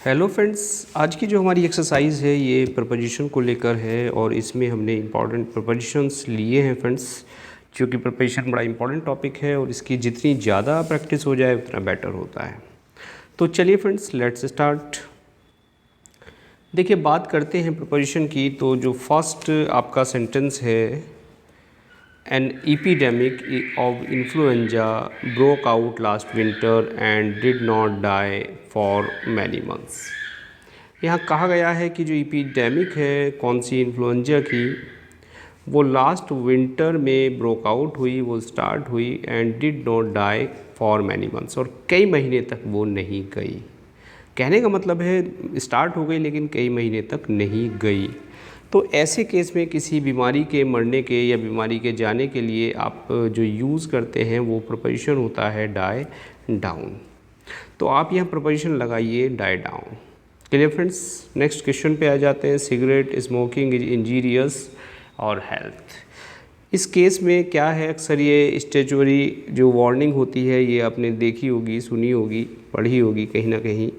Hello friends, आज की जो हमारी एक्सरसाइज है ये प्रपोजिशन को लेकर है और इसमें हमने इंपॉर्टेंट प्रपोजिशंस लिए हैं फ्रेंड्स, क्योंकि प्रपोजिशन बड़ा इंपॉर्टेंट टॉपिक है और इसकी जितनी ज़्यादा प्रैक्टिस हो जाए उतना बेटर होता है। तो चलिए फ्रेंड्स, लेट्स स्टार्ट। देखिए, बात करते हैं प्रपोजिशन की। तो जो फर्स्ट आपका सेंटेंस है, An epidemic of influenza broke out last winter and did not die for many months। यहाँ कहा गया है कि जो एपिडेमिक है कौन सी इन्फ्लुएंजा की, वो लास्ट विंटर में ब्रोक आउट हुई, वो स्टार्ट हुई and did not die for many months, और कई महीने तक वो नहीं गई। कहने का मतलब है स्टार्ट हो गई लेकिन कई महीने तक नहीं गई। तो ऐसे केस में किसी बीमारी के मरने के या बीमारी के जाने के लिए आप जो यूज़ करते हैं वो प्रपोजिशन होता है डाई डाउन। तो आप यहाँ प्रपोजिशन लगाइए die down. Clear friends, next question पे आ जाते हैं। सिगरेट स्मोकिंग इज इंजीरियस और हेल्थ। इस केस में क्या है, अक्सर ये स्टेचुअरी जो वार्निंग होती है ये आपने देखी होगी, सुनी होगी, पढ़ी होगी कहीं ना कहीं।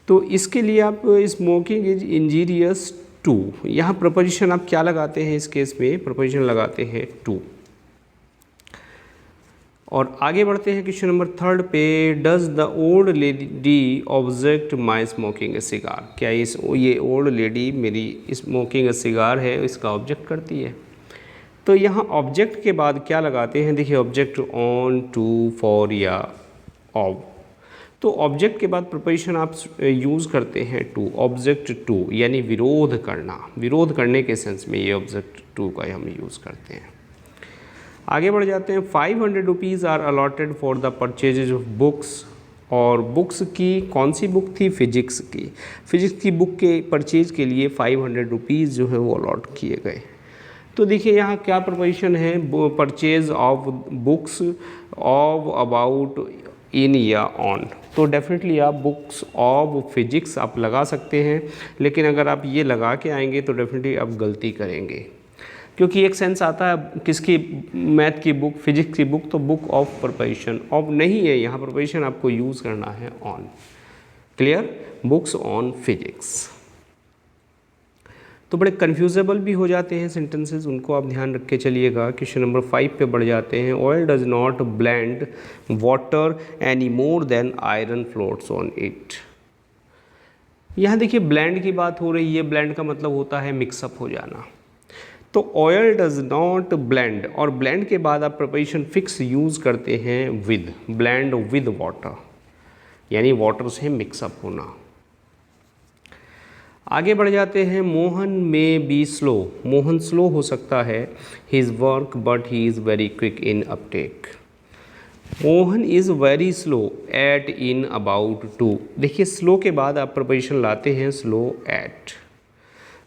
तो इसके लिए आप स्मोकिंग इज इंजीरियस टू, यहाँ प्रपोजिशन आप क्या लगाते हैं? इस केस में प्रपोजिशन लगाते हैं टू। और आगे बढ़ते हैं क्वेश्चन नंबर 3 पे। Does the old lady object my smoking A cigar. क्या ये ओल्ड लेडी मेरी स्मोकिंग ए सिगार है इसका ऑब्जेक्ट करती है? तो यहाँ ऑब्जेक्ट के बाद क्या लगाते हैं? देखिए, ऑब्जेक्ट ऑन, टू, फॉर या ऑफ। तो ऑब्जेक्ट के बाद प्रपोजिशन आप यूज़ करते हैं टू, ऑब्जेक्ट टू, यानी विरोध करना, विरोध करने के सेंस में ये ऑब्जेक्ट टू का हम यूज़ करते हैं। आगे बढ़ जाते हैं। 500 rupees are allotted for the purchase of books. और बुक्स की कौन सी बुक थी? फिजिक्स की। फिजिक्स की बुक के परचेज के लिए 500 रुपीज़ जो है वो अलॉट किए गए। तो देखिए यहाँ क्या प्रपोजिशन है? Purchase of books, of, about, in या ऑन। तो डेफिनेटली आप बुक्स ऑफ फिजिक्स आप लगा सकते हैं, लेकिन अगर आप ये लगा के आएंगे तो डेफिनेटली आप गलती करेंगे, क्योंकि एक सेंस आता है किसकी, मैथ की बुक, फिजिक्स की बुक, तो बुक ऑफ प्रपोजिशन ऑफ नहीं है, यहाँ प्रपोजिशन आपको यूज़ करना है on. Clear? Books on physics. तो बड़े कन्फ्यूजेबल भी हो जाते हैं सेंटेंसेस, उनको आप ध्यान रख के चलिएगा। क्वेश्चन नंबर 5 पे बढ़ जाते हैं। Oil does not blend water any more than iron floats on it. यहाँ देखिए ब्लेंड की बात हो रही है। ब्लेंड का मतलब होता है मिक्सअप हो जाना। तो ऑयल डज नॉट ब्लेंड, और ब्लेंड के बाद आप प्रपोजिशन फिक्स यूज़ करते हैं विद, ब्लेंड विद वाटर, यानी वाटर से मिक्सअप होना। आगे बढ़ जाते हैं। मोहन में बी स्लो। मोहन स्लो हो सकता है his work but he is very quick in uptake. Mohan is very slow at in about to. देखिए, स्लो के बाद आप प्रपोजिशन लाते हैं स्लो एट।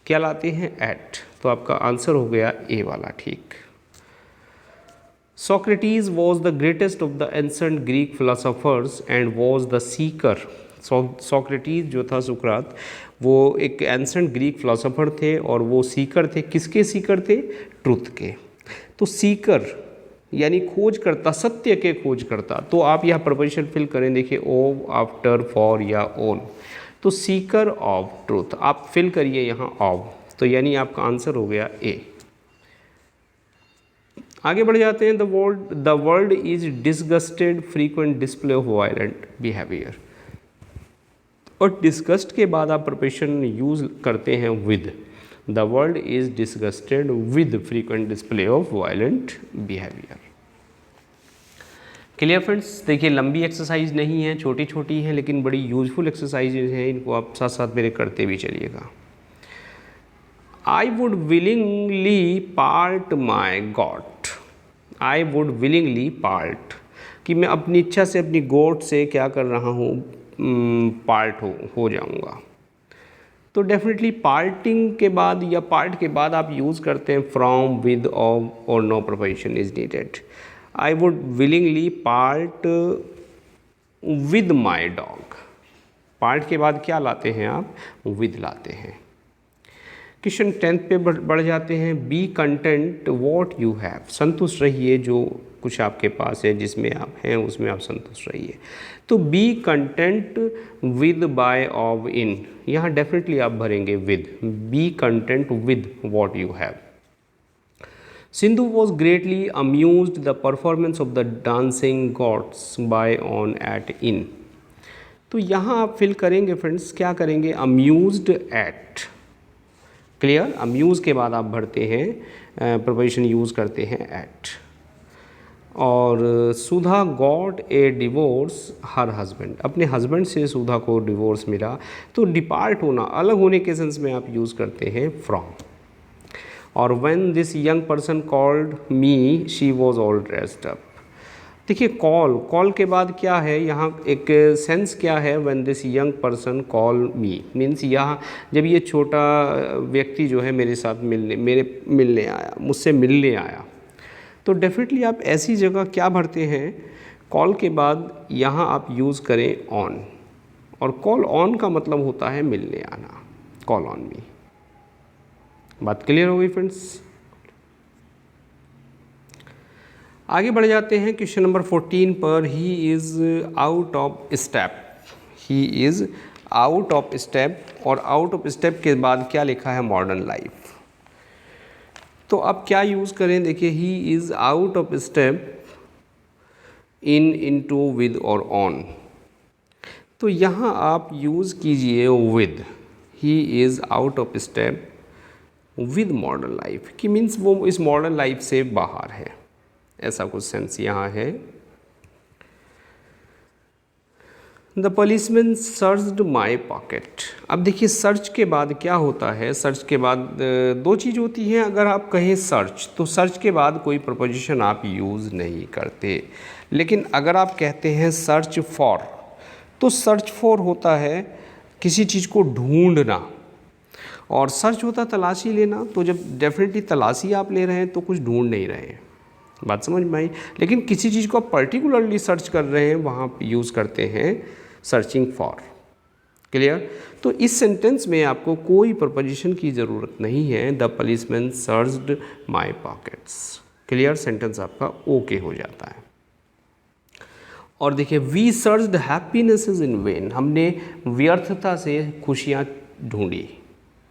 क्या लाते हैं? एट। तो आपका आंसर हो गया ए वाला, ठीक। Socrates was the greatest of the ancient Greek philosophers and was the seeker। Socrates जो था, सुकरात, वो एक एंसेंट ग्रीक फिलोसोफर थे और वो सीकर थे। किसके सीकर थे? ट्रुथ के। तो सीकर यानी खोज करता, सत्य के खोज करता। तो आप यहाँ प्रपोजिशन फिल करें, देखिए ऑफ, आफ्टर, फॉर या ऑन। तो सीकर ऑफ ट्रुथ आप फिल करिए यहाँ ऑफ, तो यानी आपका आंसर हो गया ए। आगे बढ़ जाते हैं। The world is disgusted frequent display of violent behaviour. और डिस्गस्ट के बाद आप प्रपोजिशन यूज़ करते हैं with. The world is disgusted with frequent display of violent behaviour. Clear friends? देखिए, लंबी एक्सरसाइज नहीं है, छोटी छोटी है, लेकिन बड़ी यूजफुल एक्सरसाइजेज हैं। इनको आप साथ साथ मेरे करते भी चलिएगा। आई would willingly part my got. I would willingly part, कि मैं अपनी इच्छा से अपनी गोट से क्या कर रहा हूँ? पार्ट हो जाऊँगा। तो डेफिनेटली पार्टिंग के बाद या पार्ट के बाद आप यूज़ करते हैं फ्रॉम, विद, ऑफ और no preposition is needed. I would willingly part with my dog. Part के बाद क्या लाते हैं आप? विद लाते हैं। क्वेश्चन 10 पे बढ़ जाते हैं। B content what you have, संतुष्ट रहिए जो कुछ आपके पास है, जिसमें आप हैं उसमें आप संतुष्ट रहिए। तो be content with, by, of, in, यहाँ डेफिनेटली आप भरेंगे with. Be content with what you have. Sindhu was greatly amused the performance of the dancing gods by, on, at, in. तो यहाँ आप फिल करेंगे फ्रेंड्स, क्या करेंगे, अम्यूज्ड एट। क्लियर, अम्यूज़ के बाद आप भरते हैं, प्रिपोजिशन यूज़ करते हैं एट। और Sudha got a divorce her husband, अपने हस्बैंड से सुधा को डिवोर्स मिला। तो डिपार्ट होना, अलग होने के सेंस में आप यूज़ करते हैं फ्रॉम। और when this young person called me she was all dressed up. देखिए कॉल के बाद क्या है, यहाँ एक सेंस क्या है, when this young person call me, means यहाँ जब ये छोटा व्यक्ति जो है मेरे साथ मिलने आया, मुझसे मिलने आया, तो डेफिनेटली आप ऐसी जगह क्या भरते हैं, कॉल के बाद यहाँ आप यूज़ करें ऑन। और कॉल ऑन का मतलब होता है मिलने आना, कॉल ऑन मी। बात क्लियर हो गई फ्रेंड्स। आगे बढ़ जाते हैं क्वेश्चन नंबर 14 पर। He is out of step, he is out of step, और आउट ऑफ स्टेप के बाद क्या लिखा है, मॉडर्न लाइफ। तो अब क्या यूज़ करें, देखिए he is out of step in, into, with और ऑन। तो यहाँ आप यूज़ कीजिए with. He is out of step with modern life, कि मीन्स वो इस मॉडर्न लाइफ से बाहर है, ऐसा कुछ सेंस यहाँ है। The policeman searched my pocket. अब देखिए सर्च के बाद क्या होता है, सर्च के बाद दो चीज़ होती हैं। अगर आप कहें सर्च, तो सर्च के बाद कोई प्रपोजिशन आप यूज़ नहीं करते। लेकिन अगर आप कहते हैं सर्च फॉर, तो सर्च फॉर होता है किसी चीज़ को ढूंढना, और सर्च होता तलाशी लेना। तो जब डेफिनेटली तलाशी आप ले रहे हैं तो कुछ ढूंढ नहीं रहे हैं, बात समझ में आई। लेकिन किसी चीज़ को आप पर्टिकुलरली सर्च कर रहे हैं, वहाँ यूज़ करते हैं सर्चिंग फॉर। क्लियर। तो इस सेंटेंस में आपको कोई प्रपोजिशन की ज़रूरत नहीं है। The policeman searched my pockets. Clear, sentence आपका ओके हो जाता है। और देखिए we searched happiness in vain, हमने व्यर्थता से खुशियाँ ढूंढी।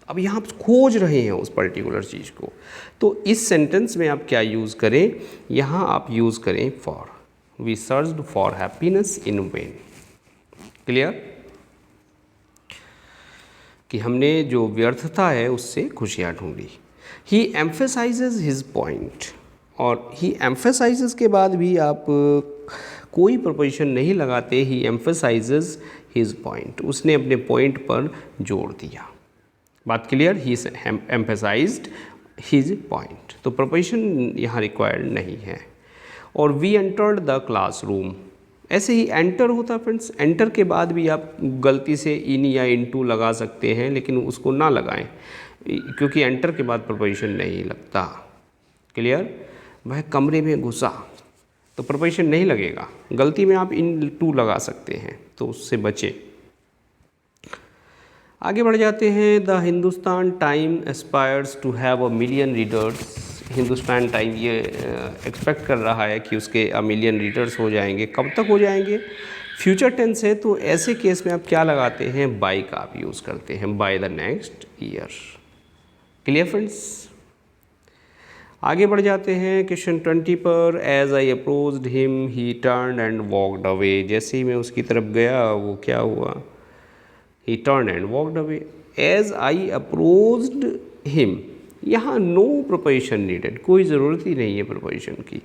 अब यहाँ आप खोज रहे हैं उस पर्टिकुलर चीज़ को, तो इस सेंटेंस में आप क्या यूज़ करें, यहाँ आप यूज़ करें for. We searched for happiness in vain. Clear, कि हमने जो व्यर्थता है उससे खुशियाँ ढूंढी। ही एम्फेसाइजेज हिज पॉइंट, और ही एम्फेसाइजेज के बाद भी आप कोई प्रपोजिशन नहीं लगाते। ही एम्फेसाइजेज हिज पॉइंट, उसने अपने पॉइंट पर जोर दिया। बात क्लियर, ही एम्फेसाइज्ड हिज पॉइंट, तो प्रपोजिशन यहाँ रिक्वायर्ड नहीं है। और वी एंटर्ड द क्लासरूम, ऐसे ही एंटर होता है फ्रेंड्स। एंटर के बाद भी आप गलती से इन या इनटू लगा सकते हैं, लेकिन उसको ना लगाएं, क्योंकि एंटर के बाद प्रपोजिशन नहीं लगता। क्लियर, वह कमरे में घुसा, तो प्रपोजिशन नहीं लगेगा। गलती में आप इन टू लगा सकते हैं, तो उससे बचें। आगे बढ़ जाते हैं। The Hindustan time aspires to have 1 million readers. Hindustan time ये एक्सपेक्ट कर रहा है कि उसके 1 मिलियन रीडर्स हो जाएंगे। कब तक हो जाएंगे, फ्यूचर टेंस है, तो ऐसे केस में आप क्या लगाते हैं, बाय का आप यूज़ करते हैं, by the next year. Clear friends. आगे बढ़ जाते हैं क्वेश्चन 20 पर। As I approached him he turned and walked away. जैसे ही मैं उसकी तरफ गया, वो क्या हुआ, he turned and walked away. As I approached him, यहाँ no preposition needed, कोई ज़रूरत ही नहीं है preposition की।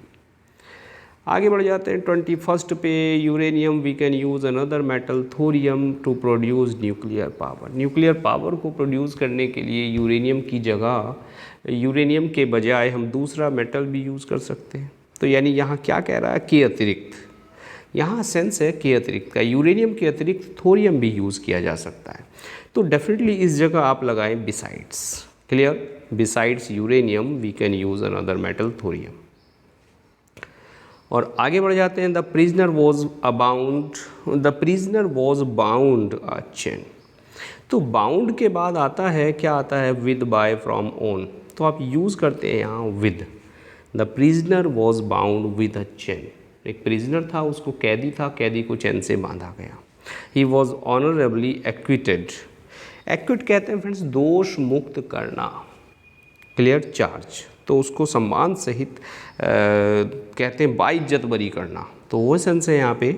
आगे बढ़ जाते हैं 21 पे। Uranium we can use another metal thorium to produce nuclear power. Nuclear power को प्रोड्यूस करने के लिए यूरेनियम की जगह, यूरेनियम के बजाय हम दूसरा मेटल भी यूज़ कर सकते हैं। तो यानी यहाँ क्या कह रहा है, के अतिरिक्त, यहाँ सेंस है के अतिरिक्त का। यूरेनियम के अतिरिक्त थोरियम भी यूज़ किया जा सकता है, तो डेफिनेटली इस जगह आप लगाएं besides. Clear, besides uranium we can use another metal thorium. और आगे बढ़ जाते हैं। The prisoner was bound a chain. तो बाउंड के बाद आता है, क्या आता है, विद, बाय, फ्रॉम, ऑन। तो आप यूज़ करते हैं यहाँ with. The prisoner was bound with a chain. एक प्रिजनर था, उसको कैदी था, कैदी को चैन से बांधा गया। He was honourably acquitted. Equity कहते हैं फ्रेंड्स दोष मुक्त करना, क्लियर चार्ज, तो उसको सम्मान सहित कहते हैं बाइज्जत बरी करना। तो वो सेंस है यहाँ पे।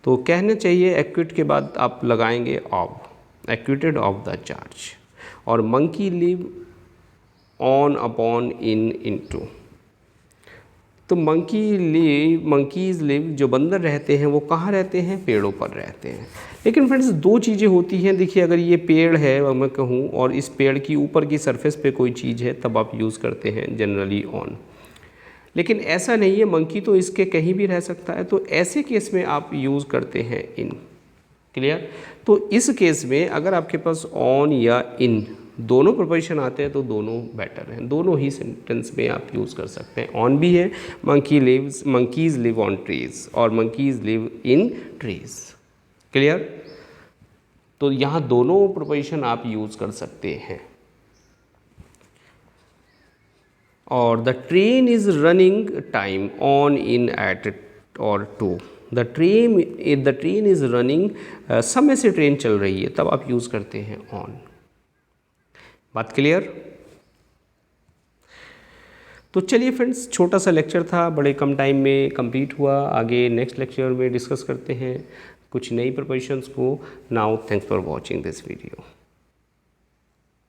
तो कहना चाहिए एक्विट के बाद आप लगाएंगे of, acquitted of the charge. और monkey live on, upon, in, into. तो मंकीज़ लिव, जो बंदर रहते हैं वो कहाँ रहते हैं, पेड़ों पर रहते हैं। लेकिन फ्रेंड्स दो चीज़ें होती हैं, देखिए अगर ये पेड़ है और मैं कहूँ और इस पेड़ की ऊपर की सरफेस पे कोई चीज़ है, तब आप यूज़ करते हैं जनरली ऑन। लेकिन ऐसा नहीं है, मंकी तो इसके कहीं भी रह सकता है, तो ऐसे केस में आप यूज़ करते हैं इन, क्लियर। तो इस केस में अगर आपके पास ऑन या इन दोनों प्रोपोजिशन आते हैं तो दोनों बेटर हैं, दोनों ही सेंटेंस में आप यूज़ कर सकते हैं। ऑन भी है, मंकीज़ लिव ऑन ट्रीज, और monkeys live in trees, clear. तो यहाँ दोनों प्रोपोजिशन आप यूज़ कर सकते हैं। और the train is running time on, in, at और to. The train is running, समय से ट्रेन चल रही है, तब आप यूज़ करते हैं ऑन। बात क्लियर। तो चलिए फ्रेंड्स, छोटा सा लेक्चर था, बड़े कम टाइम में कंप्लीट हुआ। आगे नेक्स्ट लेक्चर में डिस्कस करते हैं कुछ नई प्रिपरेशंस को। Now thanks for watching this video.